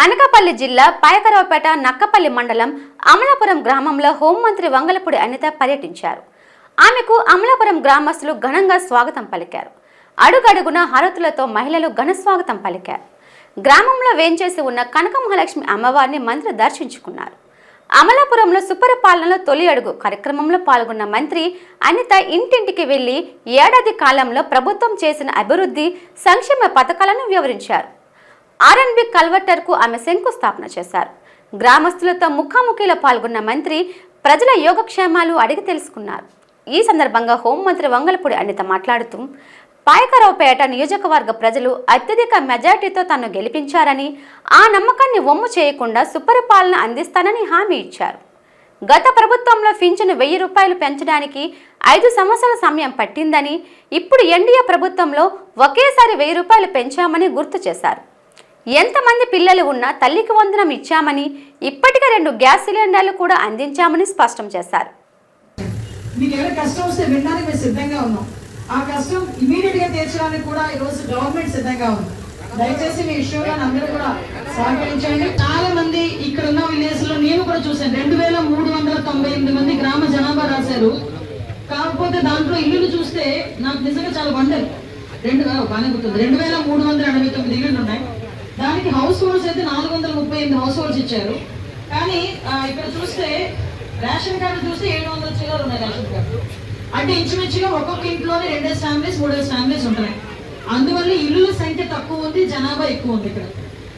అనకాపల్లి జిల్లా పాయకరావుపేట నక్కపల్లి మండలం అమలాపురం గ్రామంలో హోంమంత్రి వంగలపూడి అనిత పర్యటించారు. ఆమెకు అమలాపురం గ్రామస్తులు ఘనంగా స్వాగతం పలికారు. అడుగడుగున హారతులతో మహిళలు ఘన స్వాగతం పలికారు. గ్రామంలో వేంచేసి ఉన్న కనక మహాలక్ష్మి అమ్మవారిని మంత్రి దర్శించుకున్నారు. అమలాపురంలో సుపరిపాలనలో తొలి అడుగు కార్యక్రమంలో పాల్గొన్న మంత్రి అనిత ఇంటింటికి వెళ్లి ఏడాది కాలంలో ప్రభుత్వం చేసిన అభివృద్ధి సంక్షేమ పథకాలను వివరించారు. ఆర్ఎన్బి కల్వర్టర్కు ఆమె శంకుస్థాపన చేశారు. గ్రామస్తులతో ముఖాముఖిలో పాల్గొన్న మంత్రి ప్రజల యోగక్షేమాలు అడిగి తెలుసుకున్నారు. ఈ సందర్భంగా హోంమంత్రి వంగలపూడి అనిత మాట్లాడుతూ పాయకరావుపేట నియోజకవర్గ ప్రజలు అత్యధిక మెజార్టీతో తనను గెలిపించారని, ఆ నమ్మకాన్ని వమ్ము చేయకుండా సుపరిపాలన అందిస్తానని హామీ ఇచ్చారు. గత ప్రభుత్వంలో పింఛను 1000 రూపాయలు పెంచడానికి 5 సంవత్సరాల సమయం పట్టిందని, ఇప్పుడు ఎన్డీఏ ప్రభుత్వంలో ఒకేసారి 1000 రూపాయలు పెంచామని గుర్తు చేశారు. ఎంతమంది పిల్లలు ఉన్నా తల్లికి వందనం ఇచ్చామని, ఇప్పటికే 2 గ్యాస్ సిలిండర్లు కూడా అందించామని స్పష్టం చేశారు. మీకు ఏమైనా కష్టం వస్తే వినడానికి మేము సిద్ధంగా ఉన్నాం. ఆ కష్టం ఇమీడియట్ గా తీర్చడానికి కూడా ఈ రోజు గవర్నమెంట్ సిద్ధంగా ఉంది. దయచేసి మీ విషయంలో అందరూ కూడా సహకరించండి. చాలా మంది ఇక్కడ ఉన్న విలేజ్ లో నేను కూడా చూసాను. 2398 మంది గ్రామ జనాభా రాశారు. కాకపోతే దాంట్లో ఇల్లులు చూస్తే నాకు నిజంగా చాలా వండరు. 2389 ఇల్లులు ఉన్నాయి. దానికి హౌస్ హోల్డ్స్ అయితే 438 హౌస్ హోల్డ్స్ ఇచ్చారు. కానీ ఇక్కడ చూస్తే రేషన్ కార్డు చూస్తే 700 చిల్లర ఉన్నాయి రేషన్ కార్డు. అంటే ఇంచుమించుగా ఒక్కొక్క ఇంట్లోనే 2 ఫ్యామిలీస్ 3 ఫ్యామిలీస్ ఉంటాయి. అందువల్ల ఇల్లుల సంఖ్య తక్కువ ఉంది, జనాభా ఎక్కువ ఉంది ఇక్కడ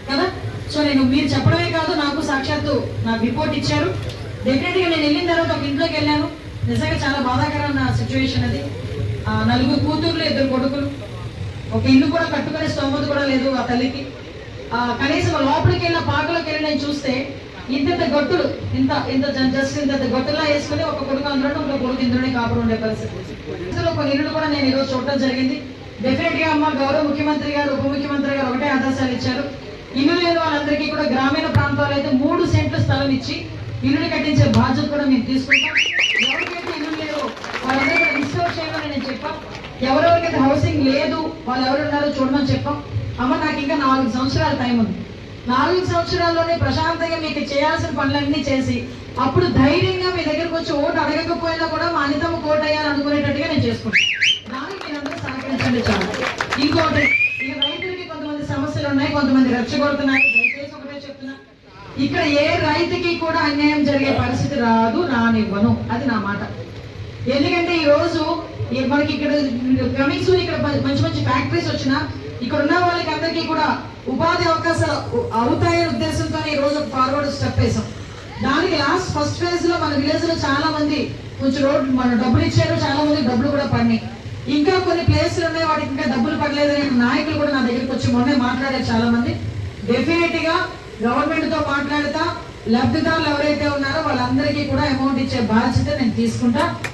కదా. సో నేను మీరు చెప్పడమే కాదు, నాకు సాక్షాత్తు నాకు రిపోర్ట్ ఇచ్చారు. డెఫినెట్గా నేను వెళ్ళిన తర్వాత ఒక ఇంట్లోకి వెళ్ళాను. నిజంగా చాలా బాధాకరమైన సిచ్యువేషన్ అది. 4 కూతుర్లు 2 కొడుకులు, ఒక ఇల్లు కూడా కట్టుకునే స్తోమత కూడా లేదు ఆ తల్లికి. కనీసం లోపలికి వెళ్ళిన పాకలోకి వెళ్ళి నేను చూస్తే ఇంత గొట్టులు జస్ట్ ఇంత గొట్టులా వేసుకుని ఒక కొడుకు అందులో ఒక కొడుకు ఇందులోనే కాపురం ఉండే పరిస్థితి. కొన్ని ఇల్లు కూడా నేను ఈరోజు చూడటం జరిగింది. డెఫినెట్ గా అమ్మ గౌరవ ముఖ్యమంత్రి గారు, ఉప ముఖ్యమంత్రి గారు ఒకటే ఆదేశాలు ఇచ్చారు. ఇల్లు లేని వాళ్ళందరికీ కూడా గ్రామీణ ప్రాంతాల్లో అయితే 3 సెంట్ల స్థలం ఇచ్చి ఇల్లుని కట్టించే బాధ్యత కూడా మేము తీసుకుంటాం. ఎవరికైతే ఇల్లు లేదో వాళ్ళందరూ కూడా రిస్టోర్ చేయమని నేను చెప్పాం. ఎవరెవరికైతే హౌసింగ్ లేదు వాళ్ళు ఎవరు ఉన్నారో చూడమని చెప్పాం. అమ్మ నాకు ఇంకా 4 సంవత్సరాల టైం ఉంది. 4 సంవత్సరాల్లోనే ప్రశాంతంగా మీకు చేయాల్సిన పనులన్నీ చేసి అప్పుడు ధైర్యంగా మీ దగ్గరకు వచ్చి ఓటు అడగకపోయినా కూడా మా అనితమ్మ ఓటు అయ్యాలనుకునేటట్టుగా నేను చేసుకుంటాను. దానికి మీరందరూ సహకరించండి చాలు. ఇంకోటి, ఇక రైతులకి కొంతమంది సమస్యలు ఉన్నాయి, కొంతమంది రెచ్చగొడుతున్నారు. దయచేసి ఒకటే చెప్తున్నా, ఇక్కడ ఏ రైతుకి కూడా అన్యాయం జరిగే పరిస్థితి రానివ్వను. అది నా మాట. ఎందుకంటే ఈ రోజు మనకి ఇక్కడ కమింగ్ సూన్ ఇక్కడ మంచి మంచి ఫ్యాక్టరీస్ వచ్చినా ఇక్కడ ఉన్న వాళ్ళకి అందరికీ కూడా ఉపాధి అవకాశాలు అవుతాయనే ఉద్దేశంతో ఈ రోజు ఫార్వర్డ్ స్టెప్ వేసాం. దానికి ఫస్ట్ ఫేజ్ లో మన విలేజ్ లో చాలా మంది కొంచెం రోడ్డు మన డబ్బులు ఇచ్చారు, చాలా మంది డబ్బులు కూడా పడినాయి. ఇంకా కొన్ని ప్లేసులు ఉన్నాయి వాటికి ఇంకా డబ్బులు పడలేదని నాయకులు కూడా నా దగ్గరికి వచ్చి మొన్నే మాట్లాడారు చాలా మంది. డెఫినెట్ గా గవర్నమెంట్ తో మాట్లాడతా, లబ్ధిదారులు ఎవరైతే ఉన్నారో వాళ్ళందరికీ కూడా అమౌంట్ ఇచ్చే బాధ్యత నేను తీసుకుంటా.